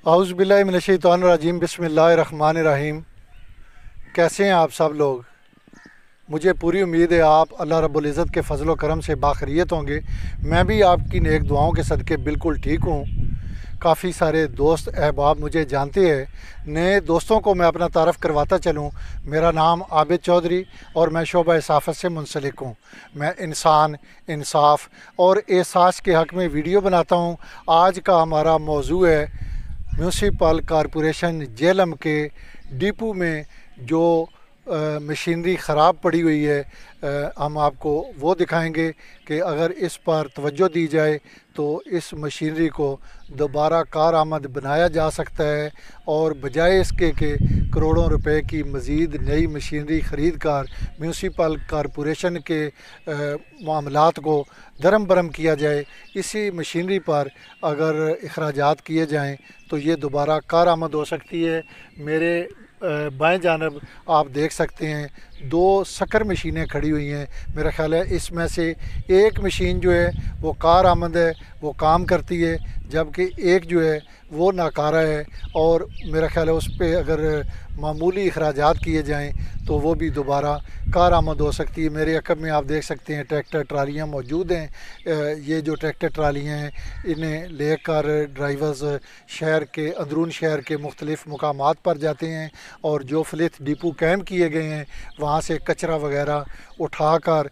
औज़ु बिल्लाहि मिनश्शैतानिर्रजीम बिस्मिल्लाहिर्रहमानिर्रहीम। कैसे हैं आप सब लोग? मुझे पूरी उम्मीद है आप अल्लाह रब्बुल इज़्ज़त के फ़ज़ल व करम से बाखैरियत होंगे। मैं भी आपकी नेक दुआओं के सदक़े बिल्कुल ठीक हूँ। काफ़ी सारे दोस्त अहबाब मुझे जानते हैं। नए दोस्तों को मैं अपना तारफ़ करवाता चलूँ। मेरा नाम आबिद चौधरी और मैं शोबा सहाफ़त से मुंसलिक हूँ। मैं इंसान, इंसाफ और एहसास के हक़ में वीडियो बनाता हूँ। आज का हमारा मौजू है म्यूनसिपल कॉरपोरेशन जेलम के डिपो में जो मशीनरी ख़राब पड़ी हुई है, हम आपको वो दिखाएंगे कि अगर इस पर तवज्जो दी जाए तो इस मशीनरी को दोबारा कारआमद बनाया जा सकता है और बजाय इसके कि करोड़ों रुपए की मज़ीद नई मशीनरी ख़रीद कर म्यूनसिपल कॉरपोरेशन के मामलात को दरम बरम किया जाए, इसी मशीनरी पर अगर अखराजात किए जाएँ तो ये दोबारा कारआमद हो सकती है। मेरे बाएं जानब आप देख सकते हैं दो शक्कर मशीनें खड़ी हुई हैं। मेरा ख़्याल है इसमें से एक मशीन जो है वो कारआमद है, वो काम करती है, जबकि एक जो है वो नाकारा है और मेरा ख़्याल है उस पर अगर मामूली अखराजात किए जाएँ तो वो भी दोबारा कारआमद हो सकती है। मेरे अकब में आप देख सकते हैं ट्रैक्टर ट्रालियाँ मौजूद हैं। ये जो ट्रैक्टर ट्रालियाँ हैं इन्हें लेकर ड्राइवर्स शहर के अंदरून शहर के मुख्तलिफ़ मुकामात पर जाते हैं और जो फ्लिथ डिपो कैंप किए गए हैं वहाँ से कचरा वगैरह उठाकर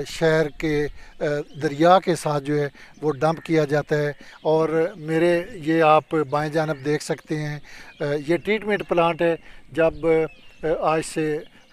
शहर के दरिया के साथ जो है वो डंप किया जाता है। और मेरे ये आप बाएं जानब देख सकते हैं ये ट्रीटमेंट प्लांट है। जब आज से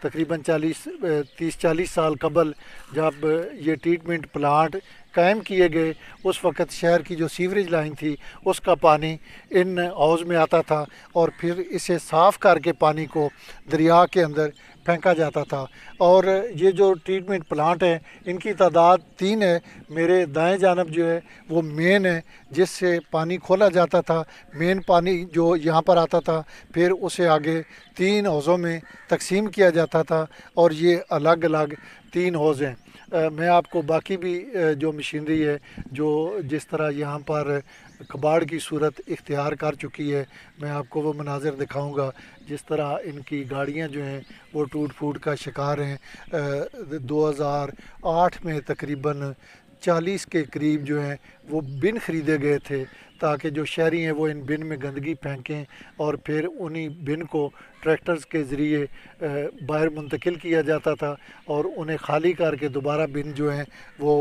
तकरीबन 30-40 साल कबल जब ये ट्रीटमेंट प्लांट कायम किए गए उस वक़्त शहर की जो सीवरेज लाइन थी उसका पानी इन हाउस में आता था और फिर इसे साफ़ करके पानी को दरिया के अंदर फेंका जाता था। और ये जो ट्रीटमेंट प्लांट है इनकी तादाद 3 है। मेरे दाएं जानब जो है वो मेन है जिससे पानी खोला जाता था। मेन पानी जो यहाँ पर आता था फिर उसे आगे 3 हौज़ों में तकसीम किया जाता था और ये अलग अलग 3 हौज़ हैं। मैं आपको बाकी भी जो मशीनरी है जो जिस तरह यहाँ पर कबाड़ की सूरत इख्तियार कर चुकी है मैं आपको वो मनाज़र दिखाऊंगा। जिस तरह इनकी गाड़ियाँ जो हैं वो टूट फूट का शिकार हैं। 2008 में तकरीबन 40 के करीब जो हैं वो बिन ख़रीदे गए थे ताकि जो शहरी हैं वो इन बिन में गंदगी फेंकें और फिर उन्हीं बिन को ट्रैक्टर्स के ज़रिए बाहर मुंतकिल किया जाता था और उन्हें खाली करके दोबारा बिन जो हैं वो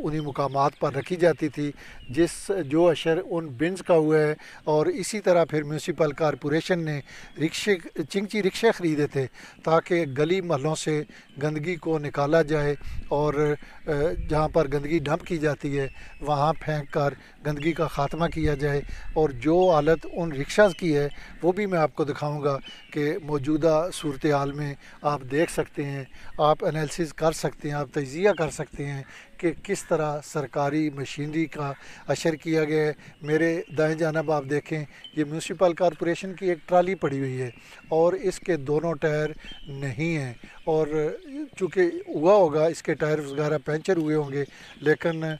उन्हीं मुकामात पर रखी जाती थी जो अशर उन बिन्स का हुआ है। और इसी तरह फिर म्यूनसिपल कॉरपोरेशन ने चिंची रिक्शे ख़रीदे थे ताकि गली महलों से गंदगी को निकाला जाए और जहाँ पर गंदगी डंप की जाती है वहाँ फेंक कर गंदगी का ख़ात्मा किया जाए। और जो हालत उन रिक्शाज़ की है वो भी मैं आपको दिखाऊंगा कि मौजूदा सूरत हाल में आप देख सकते हैं, आप एनालिसिस कर सकते हैं, आप तजिया कर सकते हैं कि किस तरह सरकारी मशीनरी का अशर किया गया है। मेरे दाएं जानब आप देखें ये म्यूनसिपल कॉरपोरेशन की एक ट्राली पड़ी हुई है और इसके दोनों टायर नहीं हैं और चूँकि हुआ होगा इसके टायर वगैरह पंचर हुए होंगे, लेकिन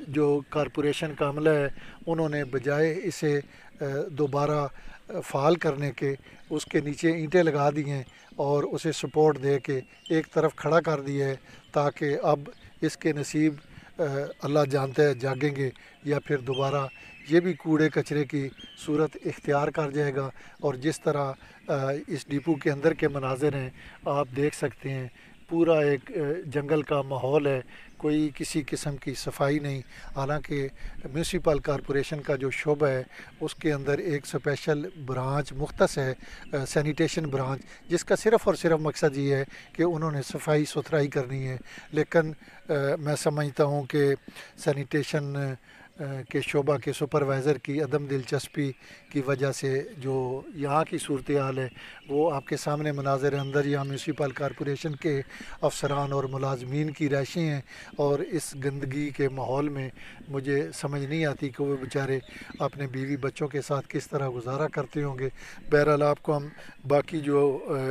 जो कॉरपोरेशन का अमला है उन्होंने बजाय इसे दोबारा फ़ाल करने के उसके नीचे ईंटें लगा दी हैं और उसे सपोर्ट दे के एक तरफ खड़ा कर दिया है ताकि अब इसके नसीब अल्लाह जानता है जागेंगे या फिर दोबारा ये भी कूड़े कचरे की सूरत इख्तियार कर जाएगा। और जिस तरह इस डिपो के अंदर के मनाज़र हैं आप देख सकते हैं, पूरा एक जंगल का माहौल है, कोई किसी किस्म की सफाई नहीं। हालांकि म्यूनसिपल कॉरपोरेशन का जो शोबा है उसके अंदर एक स्पेशल ब्रांच मुख्तस है सैनिटेशन ब्रांच, जिसका सिर्फ़ और सिर्फ मकसद ये है कि उन्होंने सफाई सुथराई करनी है। लेकिन मैं समझता हूँ कि सैनिटेशन के शोबा के सुपरवाइज़र की अदम दिलचस्पी की वजह से जो यहाँ की सूरत हाल है वो आपके सामने मनाज़र अंदर यहाँ म्यूनसिपल कॉरपोरेशन के अफसरान और मुलाजमीन की रहायशें हैं। और इस गंदगी के माहौल में मुझे समझ नहीं आती कि वो बेचारे अपने बीवी बच्चों के साथ किस तरह गुजारा करते होंगे। बहरहाल आपको हम बाकी जो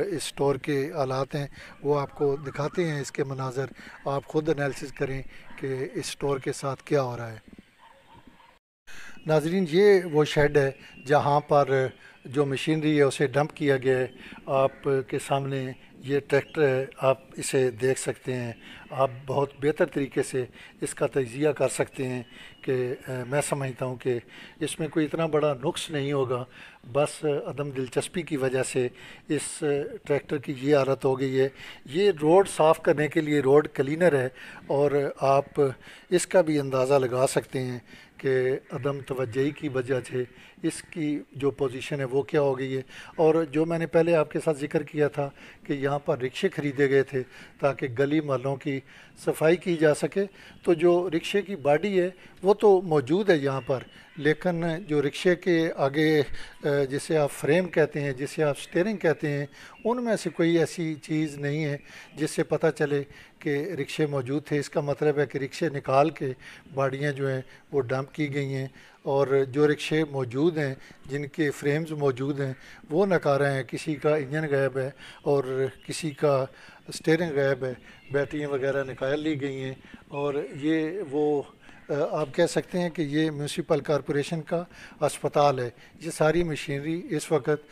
इस स्टोर के हालात हैं वो आपको दिखाते हैं, इसके मनाज़र आप ख़ुद एनालिसिस करें कि इस स्टोर के साथ क्या हो रहा है। नाजरीन, ये वो शेड है जहाँ पर जो मशीनरी है उसे डंप किया गया है। आपके सामने ये ट्रैक्टर है, आप इसे देख सकते हैं। आप बहुत बेहतर तरीके से इसका तजिया कर सकते हैं कि मैं समझता हूँ कि इसमें कोई इतना बड़ा नुक्स नहीं होगा, बस अदम दिलचस्पी की वजह से इस ट्रैक्टर की ये हालत हो गई है। ये रोड साफ़ करने के लिए रोड क्लीनर है, और आप इसका भी अंदाज़ा लगा सकते हैं कि अदम तवज्जही की वजह से इसकी जो पोजीशन है वो क्या हो गई है। और जो मैंने पहले आपके साथ ज़िक्र किया था कि यहाँ पर रिक्शे ख़रीदे गए थे ताकि गली मोहल्लों की सफाई की जा सके, तो जो रिक्शे की बॉडी है वो तो मौजूद है यहाँ पर, लेकिन जो रिक्शे के आगे जिसे आप फ्रेम कहते हैं, जिसे आप स्टीयरिंग कहते हैं, उनमें से कोई ऐसी चीज़ नहीं है जिससे पता चले कि रिक्शे मौजूद थे। इसका मतलब है कि रिक्शे निकाल के बाड़ियाँ जो हैं वो डंप की गई हैं, और जो रिक्शे मौजूद हैं जिनके फ्रेम्स मौजूद हैं वो नकारा हैं। किसी का इंजन गायब है और किसी का स्टीयरिंग गायब है, बैटरियाँ वगैरह निकाल ली गई हैं। और ये वो आप कह सकते हैं कि ये म्यूनसिपल कॉरपोरेशन का अस्पताल है। ये सारी मशीनरी इस वक्त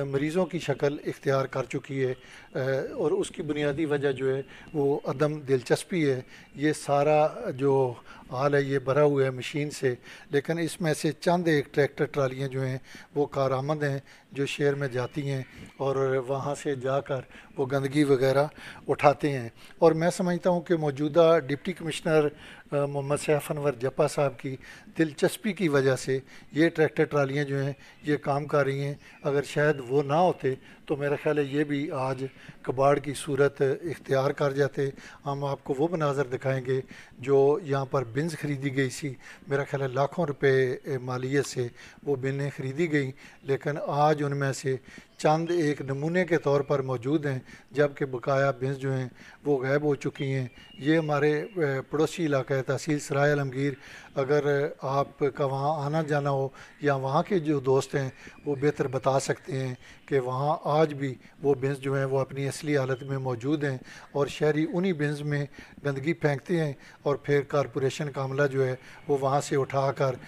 मरीज़ों की शक्ल इख्तियार कर चुकी है, और उसकी बुनियादी वजह जो है वो अदम दिलचस्पी है। ये सारा जो हाल है ये भरा हुआ है मशीन से, लेकिन इसमें से चंद एक ट्रैक्टर ट्रालियाँ जो हैं वो कारआमद हैं जो शहर में जाती हैं और वहाँ से जाकर वो गंदगी वगैरह उठाते हैं। और मैं समझता हूँ कि मौजूदा डिप्टी कमिश्नर मोहम्मद सैफ अनवर जप्पा साहब की दिलचस्पी की वजह से ये ट्रैक्टर ट्रालियाँ जो हैं ये काम कर रही हैं। अगर शायद वो ना होते तो मेरा ख्याल है ये भी आज कबाड़ की सूरत इख्तियार कर जाते। हम आपको वो मनाज़र दिखाएंगे जो यहाँ पर बिन्स ख़रीदी गई सी, मेरा ख्याल है लाखों रुपए मालियत से वो बिनें ख़रीदी गई, लेकिन आज उनमें से चंद एक नमूने के तौर पर मौजूद हैं, जबकि बकाया बिन्स जो हैं वो गायब हो चुकी हैं। ये हमारे पड़ोसी इलाका है तहसील सराय आलमगीर। अगर आपका वहाँ आना जाना हो या वहाँ के जो दोस्त हैं वो बेहतर बता सकते हैं कि वहाँ आज भी वो बिन्स जो हैं वो अपनी असली हालत में मौजूद हैं, और शहरी उन्हीं बिन्स में गंदगी फेंकते हैं और फिर कॉरपोरेशन का अमला जो है वो वहाँ से उठाकर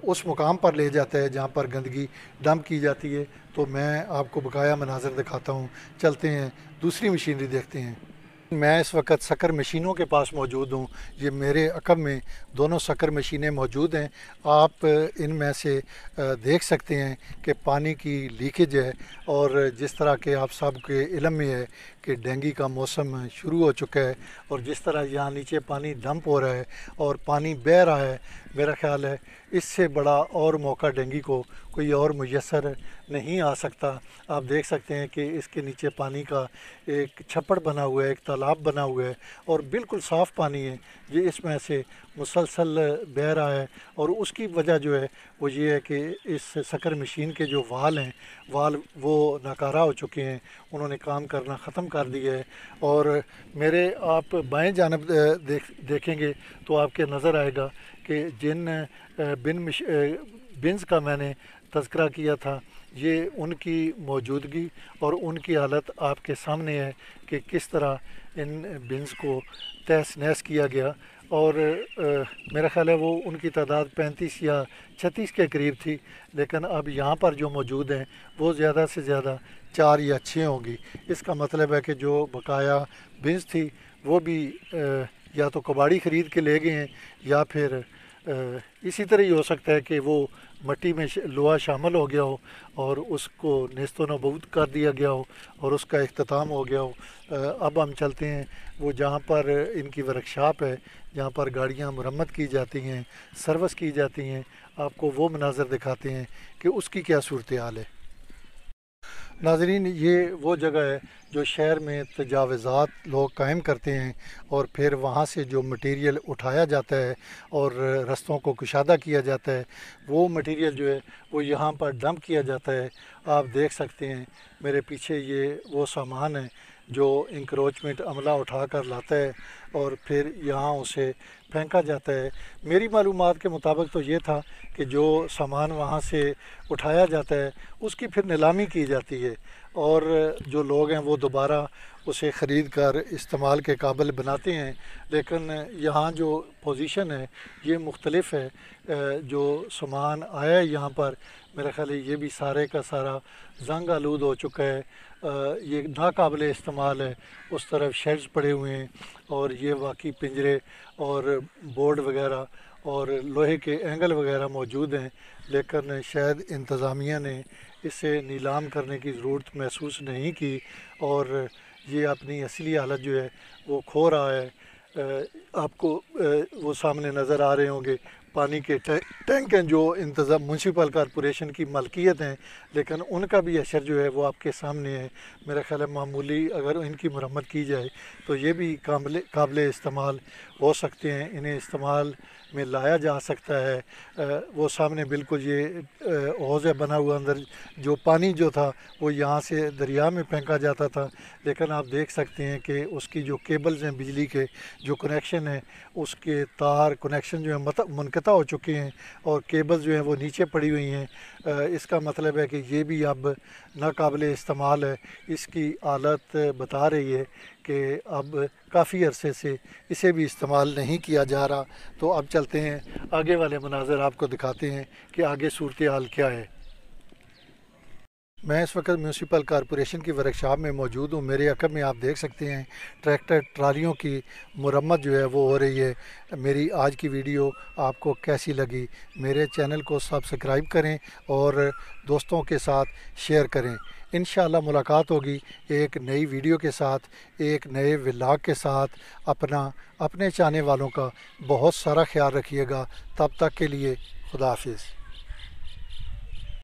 उस मुकाम पर ले जाता है जहाँ पर गंदगी डंप की जाती है। तो मैं आपको बकाया मनाज़र दिखाता हूँ, चलते हैं दूसरी मशीनरी देखते हैं। मैं इस वक्त शक्कर मशीनों के पास मौजूद हूँ। ये मेरे अकब में दोनों शक्कर मशीनें मौजूद हैं। आप इनमें से देख सकते हैं कि पानी की लीकेज है, और जिस तरह के आप सब के इल्म में है कि डेंगू का मौसम शुरू हो चुका है, और जिस तरह यहाँ नीचे पानी डंप हो रहा है और पानी बह रहा है, मेरा ख्याल है इससे बड़ा और मौका डेंगू को कोई और मुयस्सर नहीं आ सकता। आप देख सकते हैं कि इसके नीचे पानी का एक छप्पड़ बना हुआ है, एक तालाब बना हुआ है, और बिल्कुल साफ़ पानी है। ये इसमें से मुसलसल बह रहा है, और उसकी वजह जो है वो ये है कि इस शक्कर मशीन के जो वाल हैं वाल वो नाकारा हो चुके हैं, उन्होंने काम करना ख़त्म कर दिया है। और मेरे आप बाएं जानब देखेंगे तो आपके नज़र आएगा कि जिन बिन्स का मैंने तज़किरा किया था ये उनकी मौजूदगी और उनकी हालत आपके सामने है कि किस तरह इन बिन्स को तहस नहस किया गया। और मेरा ख़्याल है वो उनकी तादाद 35 या 36 के करीब थी, लेकिन अब यहाँ पर जो मौजूद हैं वो ज़्यादा से ज़्यादा 4 या 6 होंगी। इसका मतलब है कि जो बकाया बिन्स थी वो भी या तो कबाड़ी ख़रीद के ले गए हैं, या फिर इसी तरह ही हो सकता है कि वो मट्टी में लोहा शामिल हो गया हो और उसको नेस्तो नबूद कर दिया गया हो और उसका इख्तिताम हो गया हो। अब हम चलते हैं वो जहाँ पर इनकी वर्कशॉप है, जहाँ पर गाड़ियाँ मरम्मत की जाती हैं, सर्विस की जाती हैं, आपको वो मनाज़र दिखाते हैं कि उसकी क्या सूरत हाल है। नाज़रीन, ये वो जगह है जो शहर में तजावज़ात लोग कायम करते हैं, और फिर वहाँ से जो मटेरियल उठाया जाता है और रस्तों को कुशादा किया जाता है, वो मटेरियल जो है वो यहाँ पर डंप किया जाता है। आप देख सकते हैं मेरे पीछे ये वो सामान है जो इंक्रोचमेंट अमला उठा कर लाता है और फिर यहाँ उसे फेंका जाता है। मेरी मालूमात के मुताबिक तो ये था कि जो सामान वहाँ से उठाया जाता है उसकी फिर नीलामी की जाती है, और जो लोग हैं वो دوبارہ उसे ख़रीद कर इस्तेमाल के काबिल बनाते हैं। लेकिन यहाँ जो पोजीशन है ये मुख्तलिफ है। जो सामान आया है यहाँ पर मेरा ख़्याल है ये भी सारे का सारा जंग आलूद हो चुका है। ये नाकाबिल इस्तेमाल है। उस तरफ शेड्स पड़े हुए हैं और ये वाकई पिंजरे और बोर्ड वगैरह और लोहे के एंगल वगैरह मौजूद हैं, लेकिन शायद इंतज़ामिया ने इसे नीलाम करने की ज़रूरत महसूस नहीं की और ये अपनी असली हालत जो है वो खो रहा है। आपको वो सामने नज़र आ रहे होंगे पानी के टैंक हैं जो इंतज़ाम म्यूनसिपल कॉरपोरेशन की मलकियत हैं, लेकिन उनका भी असर जो है वो आपके सामने है। मेरा ख़्याल है मामूली अगर इनकी मरम्मत की जाए तो ये भी काबिल इस्तेमाल हो सकते हैं, इन्हें इस्तेमाल में लाया जा सकता है। वो सामने बिल्कुल ये हौज़ बना हुआ, अंदर जो पानी जो था वो यहाँ से दरिया में फेंका जाता था, लेकिन आप देख सकते हैं कि उसकी जो केबल्स हैं, बिजली के जो कनेक्शन है, उसके तार कनेक्शन जो है मुनक़ता हो चुके हैं और केबल्स जो हैं वो नीचे पड़ी हुई हैं। इसका मतलब है कि ये भी अब नाकाबिल इस्तेमाल है। इसकी हालत बता रही है कि अब काफ़ी अरसे से इसे भी इस्तेमाल नहीं किया जा रहा। तो अब चलते हैं आगे वाले मनाज़र आपको दिखाते हैं कि आगे सूरत हाल क्या है। मैं इस वक्त म्यूनसिपल कॉरपोरेशन की वर्कशॉप में मौजूद हूँ। मेरे अकब में आप देख सकते हैं ट्रैक्टर ट्रालियों की मुरम्मत जो है वो हो रही है। मेरी आज की वीडियो आपको कैसी लगी? मेरे चैनल को सब्सक्राइब करें और दोस्तों के साथ शेयर करें। इंशाअल्लाह मुलाकात होगी एक नई वीडियो के साथ, एक नए व्लॉग के साथ। अपने चाहने वालों का बहुत सारा ख्याल रखिएगा। तब तक के लिए खुदा हाफिज़।